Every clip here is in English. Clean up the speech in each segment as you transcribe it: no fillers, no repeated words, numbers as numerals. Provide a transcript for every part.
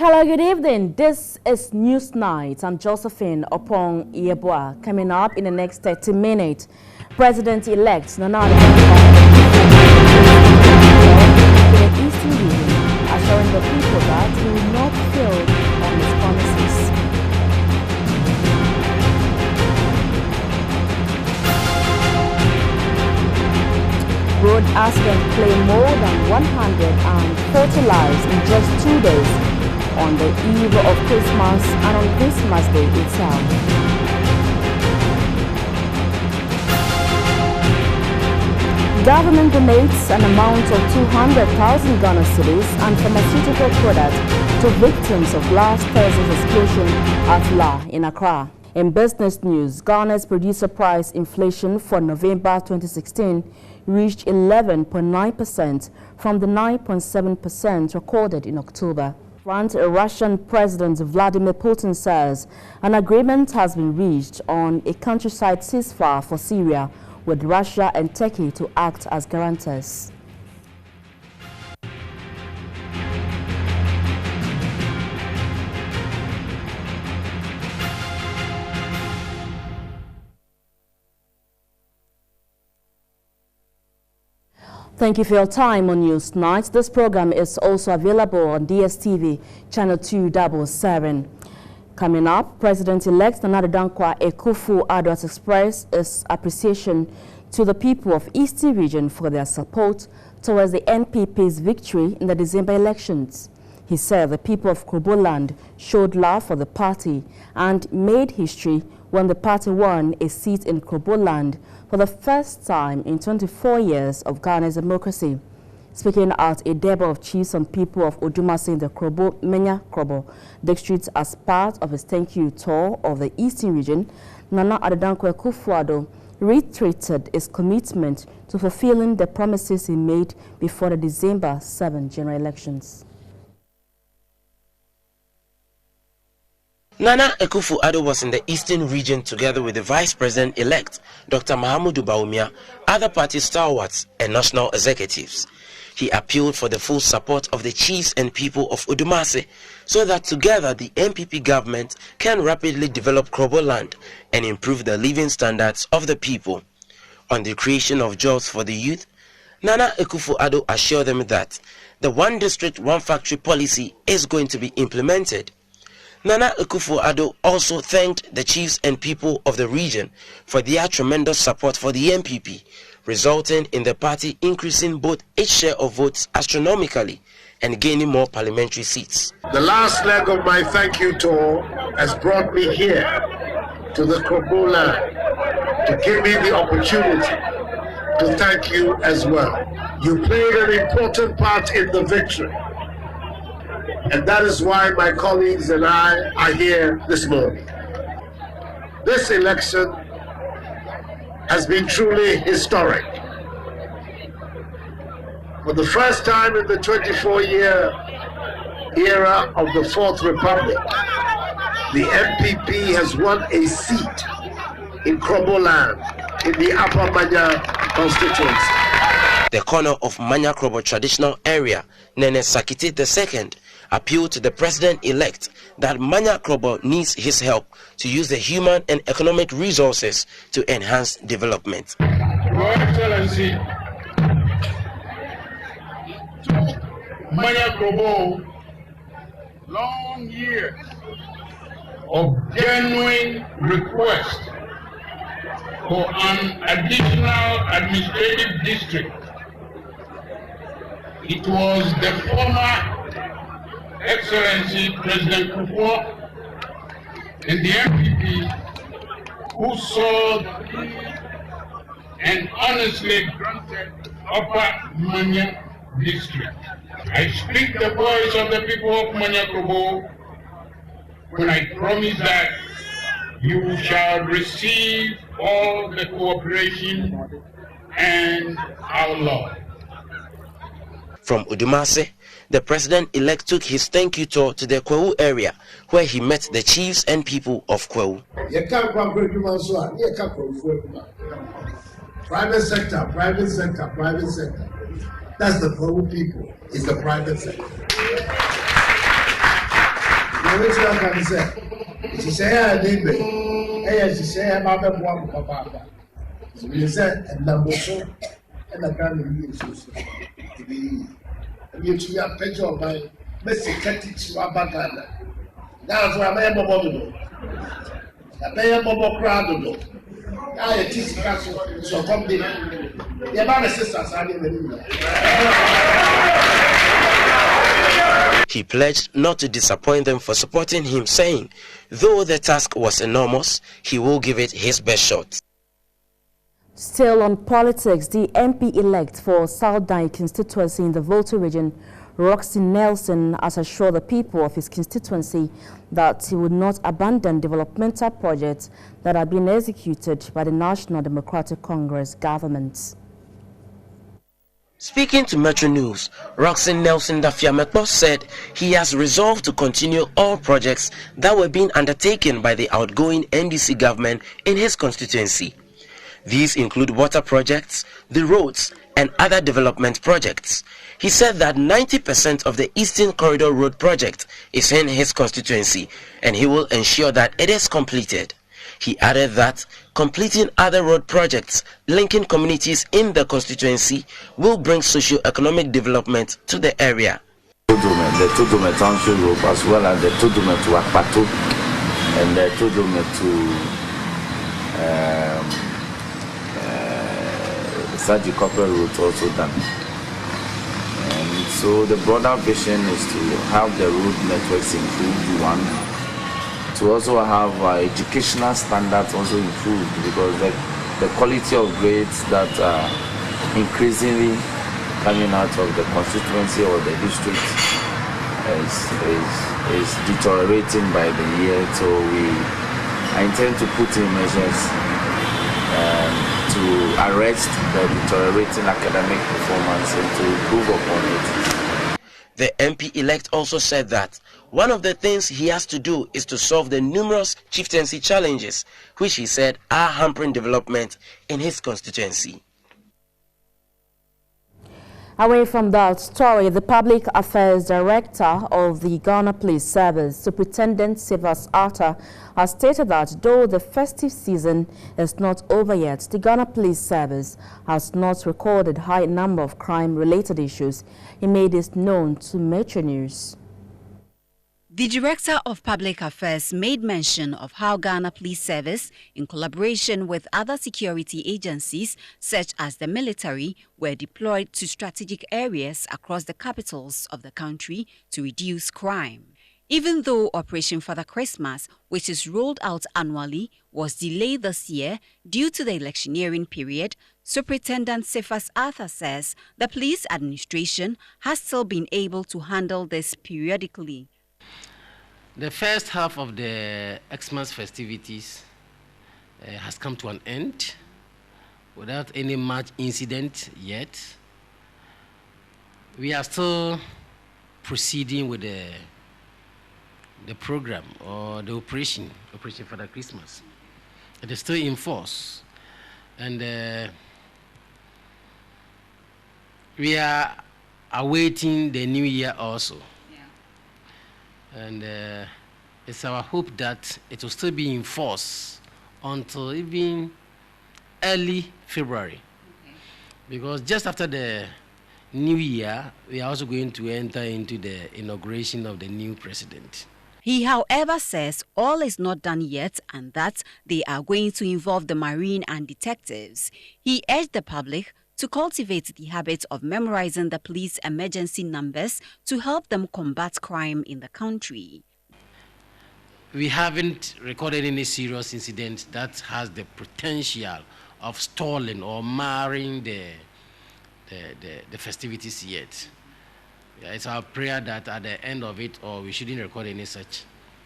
Hello, good evening. This is Newsnight. I'm Josephine Oppong-Yeboah. Coming up in the next 30 minutes, President-elect Nana in the Eastern region, assuring the people that he will not fail on his promises. Road accident claimed more than 140 lives in just 2 days on the eve of Christmas and on Christmas Day itself. Government donates an amount of 200,000 Ghana cedis and pharmaceutical products to victims of last Thursday's explosion at La in Accra. In business news, Ghana's producer price inflation for November 2016 reached 11.9% from the 9.7% recorded in October. Russian President Vladimir Putin says an agreement has been reached on a countryside ceasefire for Syria, with Russia and Turkey to act as guarantors. Thank you for your time on Newsnight. This program is also available on DSTV channel 277. Coming up, President-elect Nana Akufo-Addo has expressed his appreciation to the people of Eastern region for their support towards the NPP's victory in the December elections. He said the people of Kroboland showed love for the party and made history when the party won a seat in Kroboland for the first time in 24 years of Ghana's democracy. Speaking at a debate of chiefs and people of Odumase in the Menya-Krobo district as part of his thank you tour of the Eastern region, Nana Akufo-Addo reiterated his commitment to fulfilling the promises he made before the December 7 general elections. Nana Akufo-Addo was in the Eastern region together with the Vice President-elect, Dr. Mahamudu Bawumia, other party stalwarts and national executives. He appealed for the full support of the chiefs and people of Odumase so that together the NPP government can rapidly develop Kroboland and improve the living standards of the people. On the creation of jobs for the youth, Nana Akufo-Addo assured them that the one district, one factory policy is going to be implemented. Nana Akufo-Addo also thanked the chiefs and people of the region for their tremendous support for the NPP, resulting in the party increasing both its share of votes astronomically and gaining more parliamentary seats. The last leg of my thank you tour has brought me here to the Kroboland to give me the opportunity to thank you as well. You played an important part in the victory. And that is why my colleagues and I are here this morning. This election has been truly historic. For the first time in the 24-year era of the Fourth Republic, the MPP has won a seat in Kroboland in the Upper Manya constituency. The corner of Manya-Krobo traditional area, Nene Sakiti II, appealed to the president-elect that Manya-Krobo needs his help to use the human and economic resources to enhance development. Your Excellency, Manya-Krobo, long years of genuine request for an additional administrative district. It was the former Excellency President Kufuor and the MPP who saw the need and honestly granted Upper Manya district. I speak the voice of the people of Manya-Krobo when I promise that you shall receive all the cooperation and our love. From Odumase, the president-elect took his thank you tour to the Kwewu area, where he met the chiefs and people of Kwewu. Private sector, private sector, private sector. That's the Kwewu people, it's the private sector. which I can say. She say, I did it. She say, I'm not one papa. She said, and number four, and I can't use to be. You see a picture of my Mr. Katic Wabagana. That's why I am a bubble. I am a bubble crowd. I teach castle, so come there. Your mother sisters are in the He pledged not to disappoint them for supporting him, saying, though the task was enormous, he will give it his best shot. Still on politics, the MP-elect for South Dine constituency in the Volta region, Roxy Nelson, has assured the people of his constituency that he would not abandon developmental projects that are being executed by the National Democratic Congress government. Speaking to Metro News, Roxy Nelson Dafiamekpo said he has resolved to continue all projects that were being undertaken by the outgoing NDC government in his constituency. These include water projects, the roads, and other development projects. He said that 90% of the Eastern Corridor Road project is in his constituency, and he will ensure that it is completed. He added that completing other road projects linking communities in the constituency will bring socio-economic development to the area. The Tudome Township Road, as well as the Tudome to Akpato and the Tudome to Saji Copper Road also done. And so the broader vision is to have the road networks improved, one. To also have educational standards also improved, because the quality of grades that are increasingly coming out of the constituency or the district is deteriorating by the year. So I intend to put in measures to arrest the deteriorating academic performance and to improve upon it. The MP-elect also said that one of the things he has to do is to solve the numerous chieftaincy challenges, which he said are hampering development in his constituency. Away from that story, the Public Affairs Director of the Ghana Police Service, Superintendent Sivas Arthur, has stated that though the festive season is not over yet, the Ghana Police Service has not recorded a high number of crime-related issues. He made this known to Metro News. The Director of Public Affairs made mention of how Ghana Police Service, in collaboration with other security agencies such as the military, were deployed to strategic areas across the capitals of the country to reduce crime. Even though Operation Father Christmas, which is rolled out annually, was delayed this year due to the electioneering period, Superintendent Sifas Arthur says the police administration has still been able to handle this periodically. The first half of the Xmas festivities has come to an end without any much incident yet. We are still proceeding with the program or the Operation Father Christmas. It is still in force, and we are awaiting the new year also. And it's our hope that it will still be in force until even early February. Okay. Because just after the new year, we are also going to enter into the inauguration of the new president. He, however, says all is not done yet and that they are going to involve the Marine and detectives. He urged the public to cultivate the habit of memorizing the police emergency numbers to help them combat crime in the country. We haven't recorded any serious incident that has the potential of stalling or marring the festivities yet. It's our prayer that at the end of it, or we shouldn't record any such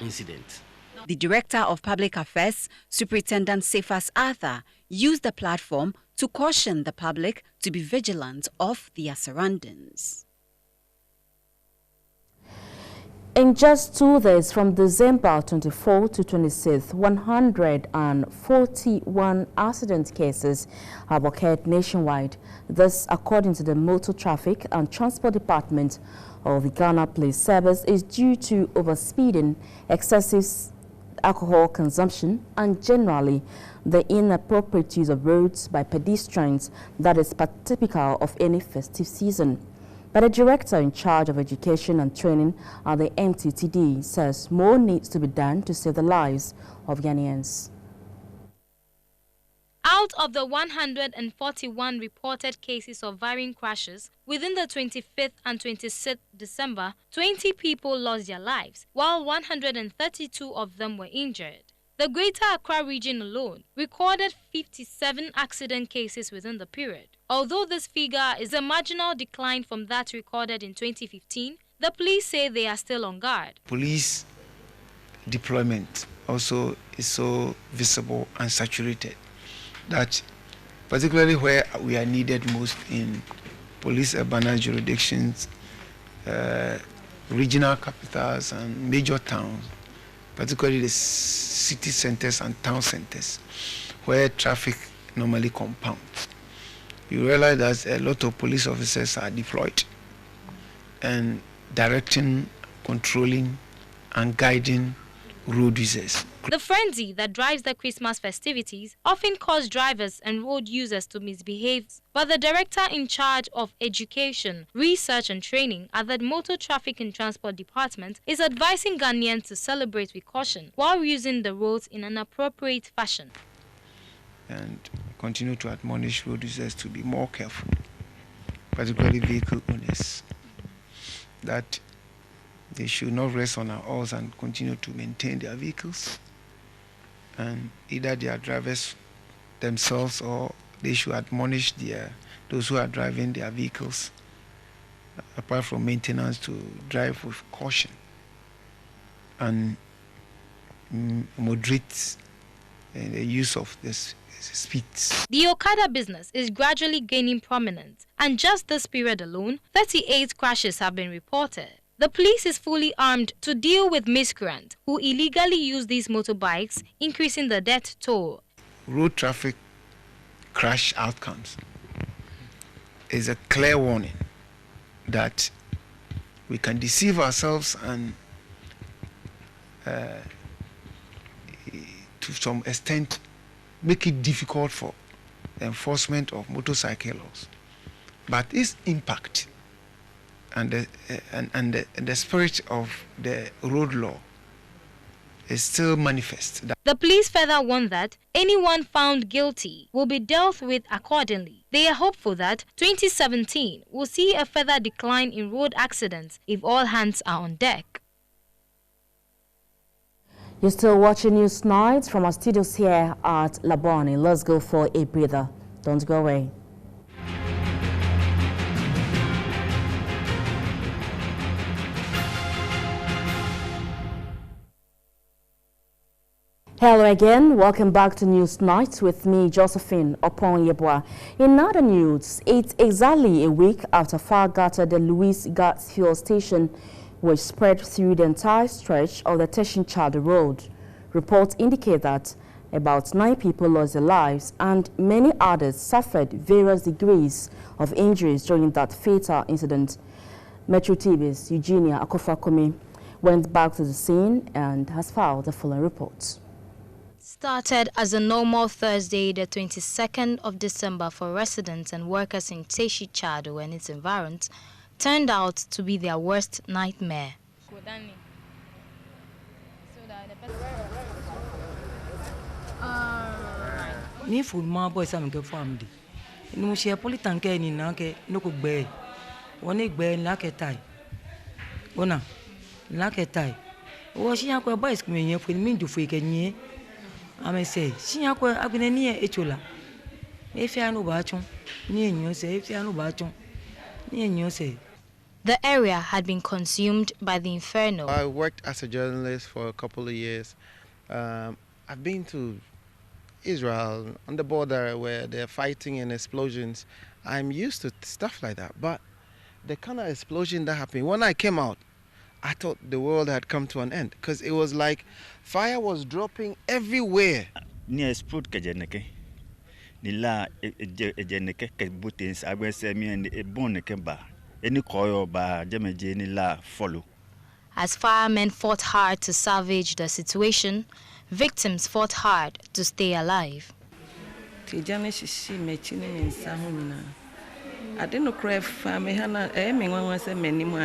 incident. The Director of Public Affairs, Superintendent Sifas Arthur, used the platform to caution the public to be vigilant of their surroundings. In just 2 days, from December 24 to 26, 141 accident cases have occurred nationwide. This, according to the Motor Traffic and Transport Department of the Ghana Police Service, is due to overspeeding, excessive alcohol consumption, and generally the inappropriate use of roads by pedestrians that is typical of any festive season. But the director in charge of education and training at the MTTD says more needs to be done to save the lives of Ghanaians. Out of the 141 reported cases of varying crashes within the 25th and 26th December, 20 people lost their lives, while 132 of them were injured. The Greater Accra region alone recorded 57 accident cases within the period. Although this figure is a marginal decline from that recorded in 2015, the police say they are still on guard. Police deployment also is so visible and saturated that particularly where we are needed most in police urban jurisdictions, regional capitals and major towns, particularly the city centers and town centers, where traffic normally compounds. You realize that a lot of police officers are deployed and directing, controlling, and guiding road users. The frenzy that drives the Christmas festivities often causes drivers and road users to misbehave, but the director in charge of education, research and training at the Motor Traffic and Transport Department is advising Ghanaians to celebrate with caution while using the roads in an appropriate fashion. And continue to admonish road users to be more careful, particularly vehicle owners, that they should not rest on our oars and continue to maintain their vehicles, and either their drivers themselves or they should admonish those who are driving their vehicles, apart from maintenance, to drive with caution and moderate the use of this speeds. The Okada business is gradually gaining prominence, and just this period alone, 38 crashes have been reported. The police is fully armed to deal with miscreants who illegally use these motorbikes, increasing the death toll. Road traffic crash outcomes is a clear warning that we can deceive ourselves and to some extent make it difficult for the enforcement of motorcycle laws. But its impact and the spirit of the road law is still manifest. The police further warned that anyone found guilty will be dealt with accordingly. They are hopeful that 2017 will see a further decline in road accidents if all hands are on deck. You're still watching Newsnight from our studios here at Labone. Let's go for a breather. Don't go away. Hello again, welcome back to Newsnight with me, Josephine Oppong-Yeboah. In other news, it's exactly a week after fire gutted the Louis Gas fuel station, which spread through the entire stretch of the Teshin-Chado Road. Reports indicate that about 9 people lost their lives and many others suffered various degrees of injuries during that fatal incident. Metro TV's Eugenia Akofakome went back to the scene and has filed the following reports. Started as a normal Thursday, the 22nd of December for residents and workers in Teshin-Chado and its environs, turned out to be their worst nightmare. Ni full ma boy sam ke famdi ni mo se politan ke ni na ke no ko gbe woni gbe la ke tai ona la ke tai wo si yan ko boys me yen fu mi ndu fu ke nyi ame se si yan ko agbene ni e chola e fi anu ba chun ni enyo se e fi anu ba chun ni enyo se. The area had been consumed by the inferno. I worked as a journalist for a couple of years. I've been to Israel, on the border where they're fighting and explosions. I'm used to stuff like that. But the kind of explosion that happened, when I came out, I thought the world had come to an end because it was like fire was dropping everywhere. Near Sprut Kajaneke, Nila Ejaneke, Butins, I will say me and a bonekemba, any coil by Jamajani La follow. As firemen fought hard to salvage the situation, victims fought hard to stay alive. I didn't cry for me, Hannah. I mean, one was a many more.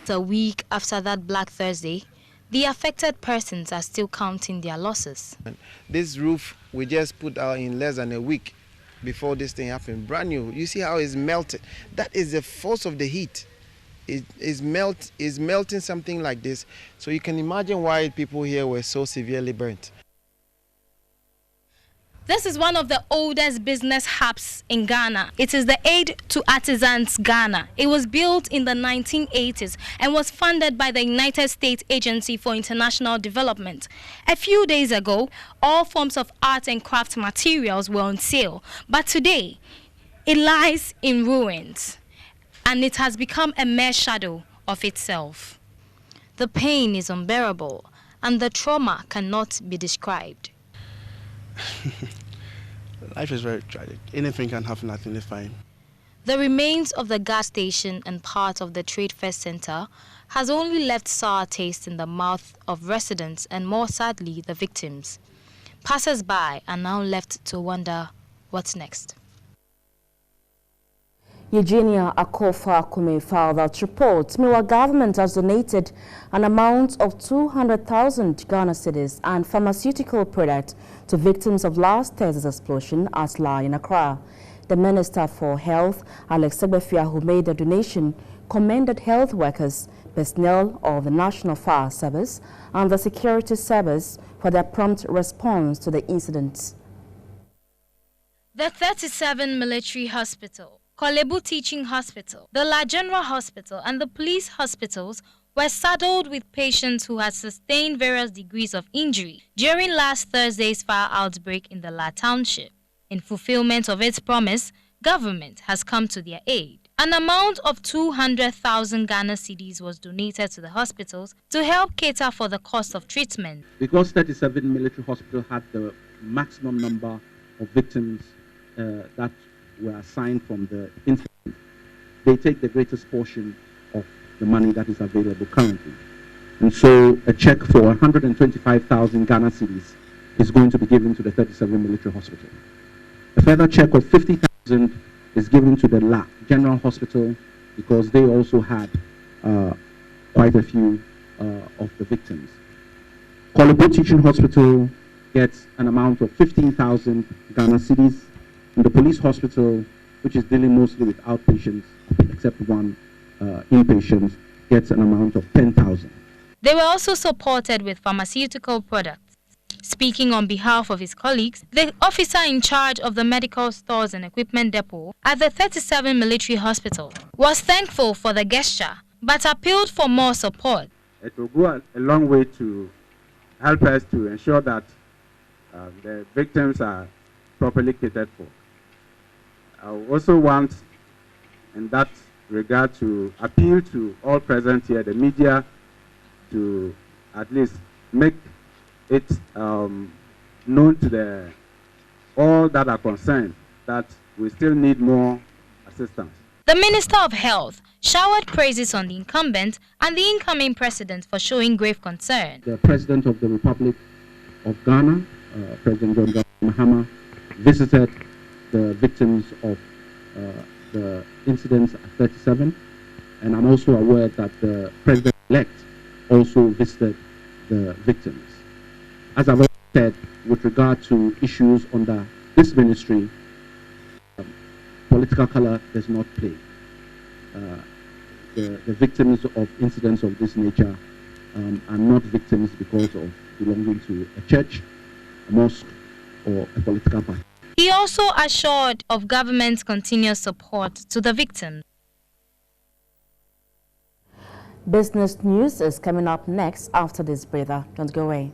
A week after that Black Thursday, the affected persons are still counting their losses. This roof we just put out in less than a week before this thing happened. Brand new. You see how it's melted. That is the force of the heat. It is melting something like this. So you can imagine why people here were so severely burnt. This is one of the oldest business hubs in Ghana. It is the Aid to Artisans Ghana. It was built in the 1980s and was funded by the United States Agency for International Development. A few days ago, all forms of art and craft materials were on sale. But today, it lies in ruins, and it has become a mere shadow of itself. The pain is unbearable, and the trauma cannot be described. Life is very tragic. Anything can happen at any time. The remains of the gas station and part of the Trade Fair Center has only left sour taste in the mouth of residents and, more sadly, the victims. Passers-by are now left to wonder what's next. Eugenia Akofa-Kume filed that report. Meanwhile, government has donated an amount of 200,000 Ghana cedis and pharmaceutical products to victims of last Thursday's explosion at La in Accra. The Minister for Health, Alex Segbefia, who made the donation, commended health workers, personnel of the National Fire Service and the Security Service for their prompt response to the incident. The 37 Military Hospital, Kolebu Teaching Hospital, the La General Hospital and the police hospitals were saddled with patients who had sustained various degrees of injury during last Thursday's fire outbreak in the La Township. In fulfillment of its promise, government has come to their aid. An amount of 200,000 Ghana cedis was donated to the hospitals to help cater for the cost of treatment. Because 37 military hospitals had the maximum number of victims that were assigned from the incident, they take the greatest portion of the money that is available currently. And so a check for 125,000 Ghana cedis is going to be given to the 37 military hospital. A further check of 50,000 is given to the La General Hospital because they also had quite a few of the victims. Kolebu Teaching Hospital gets an amount of 15,000 Ghana cedis. And the police hospital, which is dealing mostly with outpatients, except one inpatient, gets an amount of 10,000. They were also supported with pharmaceutical products. Speaking on behalf of his colleagues, the officer in charge of the medical stores and equipment depot at the 37 Military Hospital was thankful for the gesture, but appealed for more support. It will go a long way to help us to ensure that the victims are properly catered for. I also want, in that regard, to appeal to all present here, the media, to at least make it known to all that are concerned that we still need more assistance. The Minister of Health showered praises on the incumbent and the incoming president for showing grave concern. The President of the Republic of Ghana, President John Mahama, visited the victims of the incidents at 37, and I'm also aware that the President-elect also visited the victims. As I've said, with regard to issues under this ministry, political color does not play. The victims of incidents of this nature are not victims because of belonging to a church, a mosque, or a political party. He also assured of government's continuous support to the victims. Business news is coming up next after this breather. Don't go away.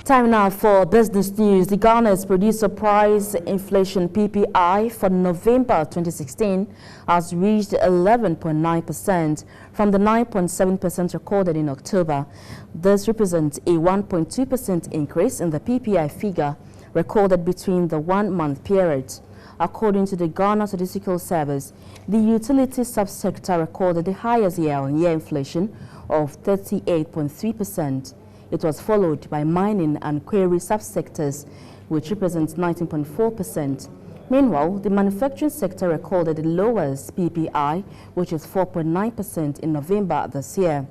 Time now for business news. The Ghana's Producer Price Inflation PPI for November 2016 has reached 11.9% from the 9.7% recorded in October. This represents a 1.2% increase in the PPI figure recorded between the one-month periods. According to the Ghana Statistical Service, the utility subsector recorded the highest year-on-year inflation of 38.3%. It was followed by mining and quarry subsectors, which represents 19.4%. Meanwhile, the manufacturing sector recorded the lowest PPI, which is 4.9% in November this year.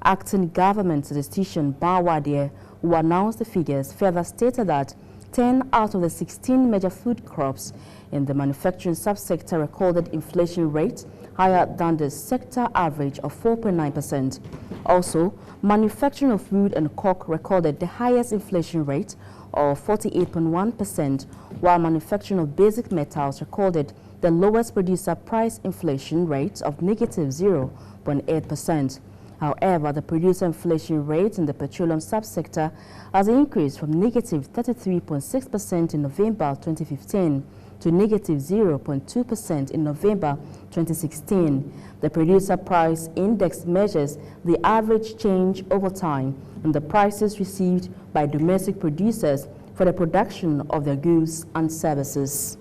Acting government statistician Bawadier, who announced the figures, further stated that 10 out of the 16 major food crops in the manufacturing subsector recorded inflation rate higher than the sector average of 4.9%. Also, manufacturing of wood and cork recorded the highest inflation rate of 48.1%, while manufacturing of basic metals recorded the lowest producer price inflation rate of negative 0.8%. However, the producer inflation rate in the petroleum subsector has increased from negative 33.6% in November 2015 to negative 0.2% in November 2016. The producer price index measures the average change over time in the prices received by domestic producers for the production of their goods and services.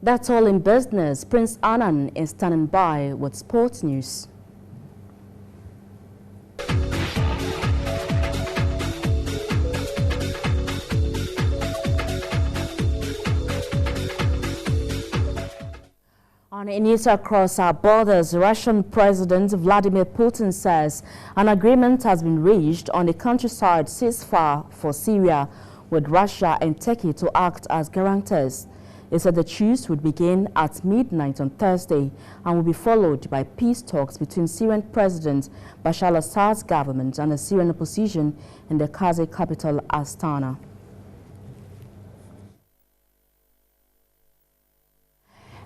That's all in business. Prince Annan is standing by with sports news. In news across our borders, Russian President Vladimir Putin says an agreement has been reached on a countryside ceasefire for Syria, with Russia and Turkey to act as guarantors. He said the truce would begin at midnight on Thursday and will be followed by peace talks between Syrian President Bashar al-Assad's government and the Syrian opposition in the Kazakh capital Astana.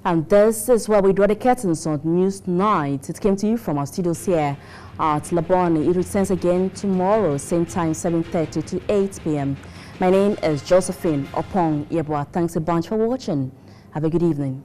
And this is where we draw the curtains on Newsnight. It came to you from our studios here at Labone. It returns again tomorrow, same time, 7:30 to 8 p.m. My name is Josephine Oppong-Yeboah. Thanks a bunch for watching. Have a good evening.